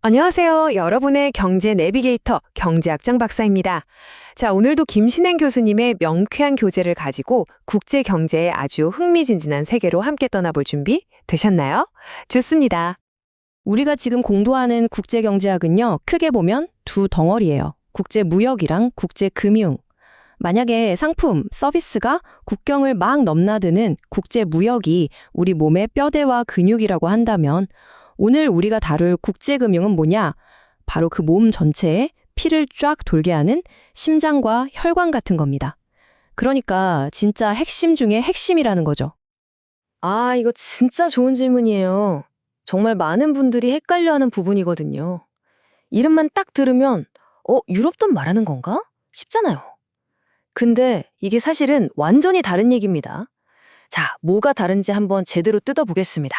안녕하세요. 여러분의 경제 내비게이터 경제학장 박사입니다. 자, 오늘도 김신행 교수님의 명쾌한 교재를 가지고 국제 경제의 아주 흥미진진한 세계로 함께 떠나볼 준비 되셨나요? 좋습니다. 우리가 지금 공부하는 국제경제학은요, 크게 보면 두 덩어리예요. 국제무역이랑 국제금융. 만약에 상품, 서비스가 국경을 막 넘나드는 국제무역이 우리 몸의 뼈대와 근육이라고 한다면 오늘 우리가 다룰 국제금융은 뭐냐? 바로 그 몸 전체에 피를 쫙 돌게 하는 심장과 혈관 같은 겁니다. 그러니까 진짜 핵심 중에 핵심이라는 거죠. 아, 이거 진짜 좋은 질문이에요. 정말 많은 분들이 헷갈려하는 부분이거든요. 이름만 딱 들으면 유럽돈 말하는 건가? 싶잖아요. 근데 이게 사실은 완전히 다른 얘기입니다. 자, 뭐가 다른지 한번 제대로 뜯어보겠습니다.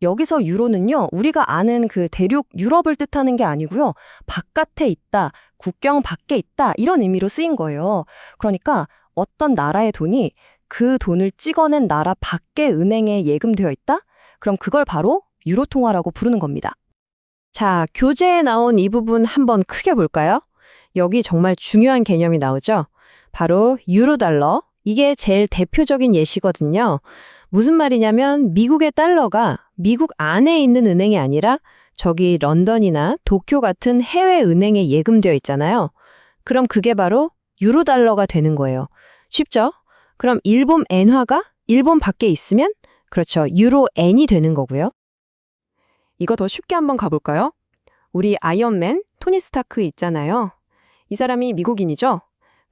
여기서 유로는요, 우리가 아는 그 대륙 유럽을 뜻하는 게 아니고요. 바깥에 있다, 국경 밖에 있다 이런 의미로 쓰인 거예요. 그러니까 어떤 나라의 돈이 그 돈을 찍어낸 나라 밖의 은행에 예금되어 있다? 그럼 그걸 바로 유로 통화라고 부르는 겁니다. 자, 교재에 나온 이 부분 한번 크게 볼까요? 여기 정말 중요한 개념이 나오죠? 바로 유로달러. 이게 제일 대표적인 예시거든요. 무슨 말이냐면 미국의 달러가 미국 안에 있는 은행이 아니라 저기 런던이나 도쿄 같은 해외 은행에 예금되어 있잖아요. 그럼 그게 바로 유로달러가 되는 거예요. 쉽죠? 그럼 일본 엔화가 일본 밖에 있으면 그렇죠. 유로엔이 되는 거고요. 이거 더 쉽게 한번 가볼까요? 우리 아이언맨 토니 스타크 있잖아요. 이 사람이 미국인이죠?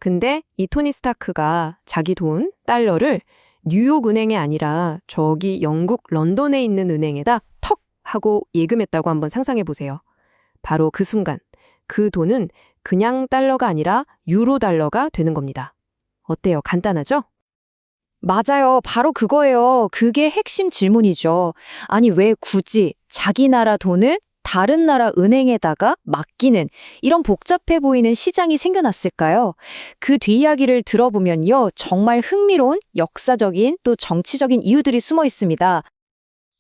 근데 이 토니 스타크가 자기 돈, 달러를 뉴욕 은행이 아니라 저기 영국 런던에 있는 은행에다 턱 하고 예금했다고 한번 상상해 보세요. 바로 그 순간 그 돈은 그냥 달러가 아니라 유로 달러가 되는 겁니다. 어때요? 간단하죠? 맞아요. 바로 그거예요. 그게 핵심 질문이죠. 아니, 왜 굳이 자기 나라 돈을 다른 나라 은행에다가 맡기는 이런 복잡해 보이는 시장이 생겨났을까요? 그 뒤이야기를 들어보면요. 정말 흥미로운 역사적인 또 정치적인 이유들이 숨어 있습니다.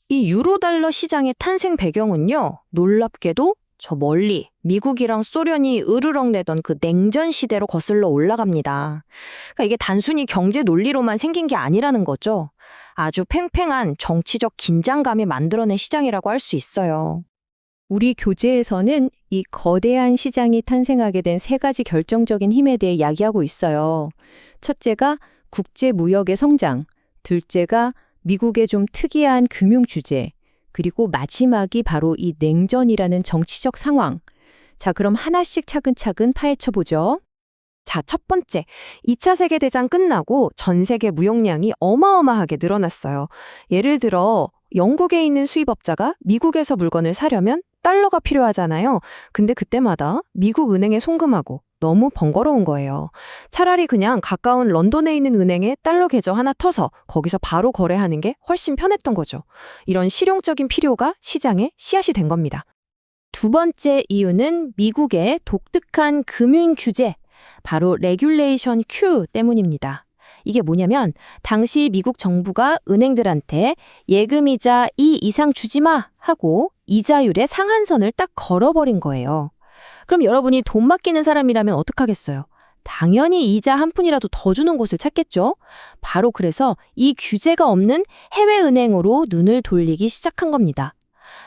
이 유로달러 시장의 탄생 배경은요. 놀랍게도 저 멀리 미국이랑 소련이 으르렁대던 그 냉전 시대로 거슬러 올라갑니다. 그러니까 이게 단순히 경제 논리로만 생긴 게 아니라는 거죠. 아주 팽팽한 정치적 긴장감이 만들어낸 시장이라고 할 수 있어요. 우리 교재에서는 이 거대한 시장이 탄생하게 된 세 가지 결정적인 힘에 대해 이야기하고 있어요. 첫째가 국제 무역의 성장, 둘째가 미국의 좀 특이한 금융 주제, 그리고 마지막이 바로 이 냉전이라는 정치적 상황. 자, 그럼 하나씩 차근차근 파헤쳐 보죠. 자, 첫 번째, 2차 세계대전 끝나고 전 세계 무역량이 어마어마하게 늘어났어요. 예를 들어 영국에 있는 수입업자가 미국에서 물건을 사려면 달러가 필요하잖아요. 근데 그때마다 미국 은행에 송금하고 너무 번거로운 거예요. 차라리 그냥 가까운 런던에 있는 은행에 달러 계좌 하나 터서 거기서 바로 거래하는 게 훨씬 편했던 거죠. 이런 실용적인 필요가 시장의 씨앗이 된 겁니다. 두 번째 이유는 미국의 독특한 금융 규제, 바로 레귤레이션 Q 때문입니다. 이게 뭐냐면 당시 미국 정부가 은행들한테 예금이자 2 이상 주지 마 하고 이자율의 상한선을 딱 걸어버린 거예요. 그럼 여러분이 돈 맡기는 사람이라면 어떡하겠어요? 당연히 이자 한 푼이라도 더 주는 곳을 찾겠죠? 바로 그래서 이 규제가 없는 해외은행으로 눈을 돌리기 시작한 겁니다.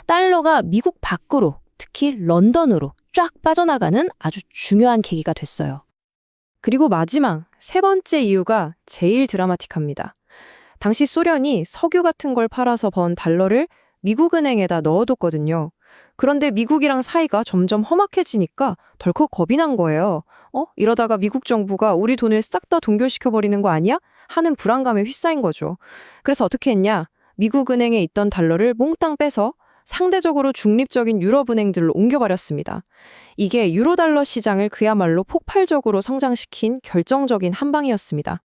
달러가 미국 밖으로, 특히 런던으로 쫙 빠져나가는 아주 중요한 계기가 됐어요. 그리고 마지막, 세 번째 이유가 제일 드라마틱합니다. 당시 소련이 석유 같은 걸 팔아서 번 달러를 미국 은행에다 넣어뒀거든요. 그런데 미국이랑 사이가 점점 험악해지니까 덜컥 겁이 난 거예요. 이러다가 미국 정부가 우리 돈을 싹 다 동결시켜버리는 거 아니야? 하는 불안감에 휩싸인 거죠. 그래서 어떻게 했냐? 미국 은행에 있던 달러를 몽땅 빼서 상대적으로 중립적인 유럽은행들로 옮겨버렸습니다. 이게 유로달러 시장을 그야말로 폭발적으로 성장시킨 결정적인 한 방이었습니다.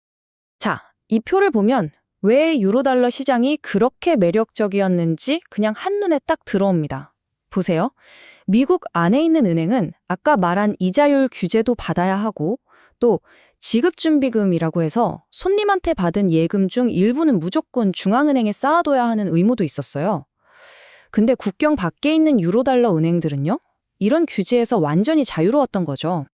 자, 이 표를 보면 왜 유로달러 시장이 그렇게 매력적이었는지 그냥 한눈에 딱 들어옵니다. 보세요. 미국 안에 있는 은행은 아까 말한 이자율 규제도 받아야 하고 또 지급준비금이라고 해서 손님한테 받은 예금 중 일부는 무조건 중앙은행에 쌓아둬야 하는 의무도 있었어요. 근데 국경 밖에 있는 유로달러 은행들은요? 이런 규제에서 완전히 자유로웠던 거죠.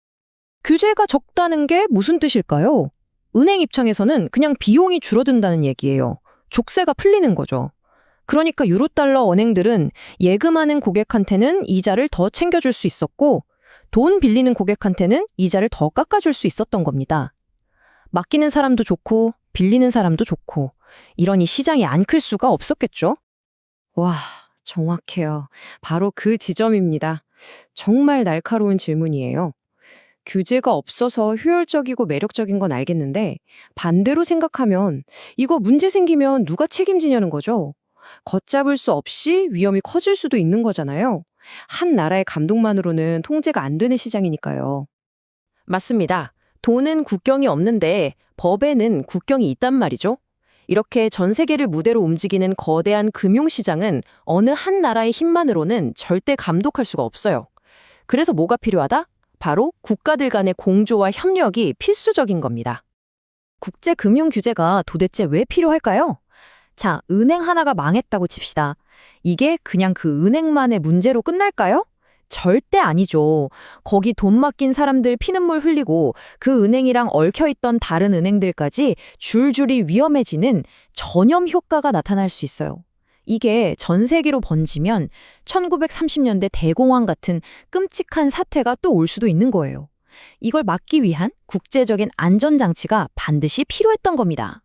규제가 적다는 게 무슨 뜻일까요? 은행 입장에서는 그냥 비용이 줄어든다는 얘기예요. 족쇄가 풀리는 거죠. 그러니까 유로달러 은행들은 예금하는 고객한테는 이자를 더 챙겨줄 수 있었고 돈 빌리는 고객한테는 이자를 더 깎아줄 수 있었던 겁니다. 맡기는 사람도 좋고 빌리는 사람도 좋고 이러니 시장이 안 클 수가 없었겠죠? 와, 정확해요. 바로 그 지점입니다. 정말 날카로운 질문이에요. 규제가 없어서 효율적이고 매력적인 건 알겠는데 반대로 생각하면 이거 문제 생기면 누가 책임지냐는 거죠. 걷잡을 수 없이 위험이 커질 수도 있는 거잖아요. 한 나라의 감독만으로는 통제가 안 되는 시장이니까요. 맞습니다. 돈은 국경이 없는데 법에는 국경이 있단 말이죠. 이렇게 전 세계를 무대로 움직이는 거대한 금융시장은 어느 한 나라의 힘만으로는 절대 감독할 수가 없어요. 그래서 뭐가 필요하다? 바로 국가들 간의 공조와 협력이 필수적인 겁니다. 국제 금융 규제가 도대체 왜 필요할까요? 자, 은행 하나가 망했다고 칩시다. 이게 그냥 그 은행만의 문제로 끝날까요? 절대 아니죠. 거기 돈 맡긴 사람들 피눈물 흘리고 그 은행이랑 얽혀있던 다른 은행들까지 줄줄이 위험해지는 전염 효과가 나타날 수 있어요. 이게 전 세계로 번지면 1930년대 대공황 같은 끔찍한 사태가 또 올 수도 있는 거예요. 이걸 막기 위한 국제적인 안전장치가 반드시 필요했던 겁니다.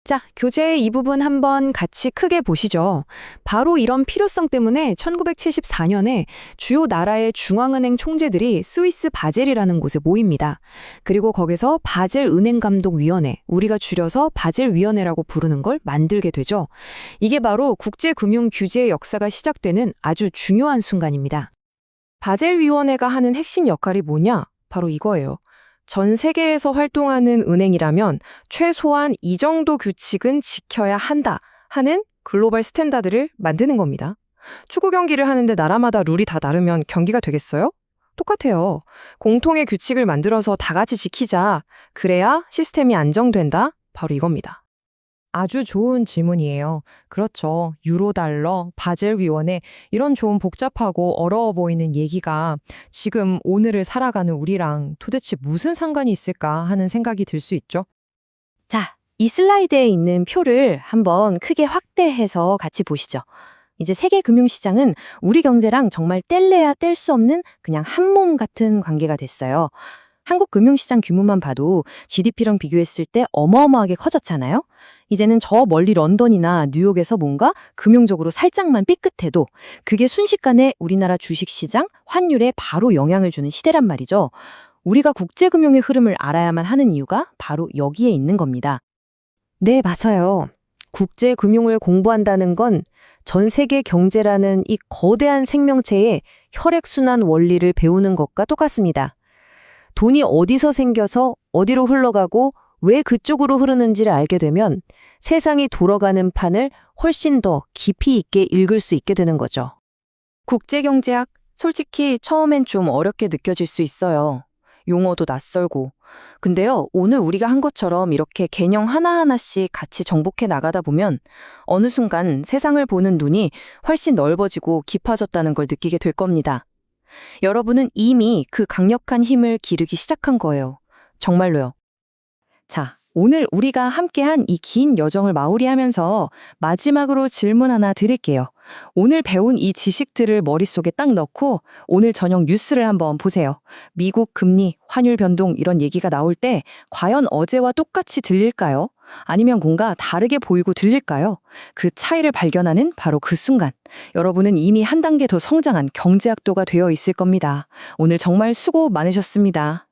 자, 교재의 이 부분 한번 같이 크게 보시죠. 바로 이런 필요성 때문에 1974년에 주요 나라의 중앙은행 총재들이 스위스 바젤이라는 곳에 모입니다. 그리고 거기서 바젤 은행감독위원회, 우리가 줄여서 바젤위원회라고 부르는 걸 만들게 되죠. 이게 바로 국제금융 규제의 역사가 시작되는 아주 중요한 순간입니다. 바젤위원회가 하는 핵심 역할이 뭐냐? 바로 이거예요. 전 세계에서 활동하는 은행이라면 최소한 이 정도 규칙은 지켜야 한다 하는 글로벌 스탠다드를 만드는 겁니다. 축구 경기를 하는데 나라마다 룰이 다 다르면 경기가 되겠어요? 똑같아요. 공통의 규칙을 만들어서 다 같이 지키자. 그래야 시스템이 안정된다. 바로 이겁니다. 아주 좋은 질문이에요. 그렇죠. 유로달러, 바젤위원회 이런 좀 복잡하고 어려워 보이는 얘기가 지금 오늘을 살아가는 우리랑 도대체 무슨 상관이 있을까 하는 생각이 들 수 있죠. 자, 이 슬라이드에 있는 표를 한번 크게 확대해서 같이 보시죠. 이제 세계 금융시장은 우리 경제랑 정말 뗄래야 뗄 수 없는 그냥 한 몸 같은 관계가 됐어요. 한국 금융시장 규모만 봐도 GDP랑 비교했을 때 어마어마하게 커졌잖아요. 이제는 저 멀리 런던이나 뉴욕에서 뭔가 금융적으로 살짝만 삐끗해도 그게 순식간에 우리나라 주식시장, 환율에 바로 영향을 주는 시대란 말이죠. 우리가 국제금융의 흐름을 알아야만 하는 이유가 바로 여기에 있는 겁니다. 네, 맞아요. 국제금융을 공부한다는 건 전 세계 경제라는 이 거대한 생명체의 혈액순환 원리를 배우는 것과 똑같습니다. 돈이 어디서 생겨서 어디로 흘러가고 왜 그쪽으로 흐르는지를 알게 되면 세상이 돌아가는 판을 훨씬 더 깊이 있게 읽을 수 있게 되는 거죠. 국제경제학, 솔직히 처음엔 좀 어렵게 느껴질 수 있어요. 용어도 낯설고. 근데요, 오늘 우리가 한 것처럼 이렇게 개념 하나하나씩 같이 정복해 나가다 보면 어느 순간 세상을 보는 눈이 훨씬 넓어지고 깊어졌다는 걸 느끼게 될 겁니다. 여러분은 이미 그 강력한 힘을 기르기 시작한 거예요. 정말로요. 자, 오늘 우리가 함께한 이 긴 여정을 마무리하면서 마지막으로 질문 하나 드릴게요. 오늘 배운 이 지식들을 머릿속에 딱 넣고 오늘 저녁 뉴스를 한번 보세요. 미국 금리, 환율 변동 이런 얘기가 나올 때 과연 어제와 똑같이 들릴까요? 아니면 뭔가 다르게 보이고 들릴까요? 그 차이를 발견하는 바로 그 순간 여러분은 이미 한 단계 더 성장한 경제학도가 되어 있을 겁니다. 오늘 정말 수고 많으셨습니다.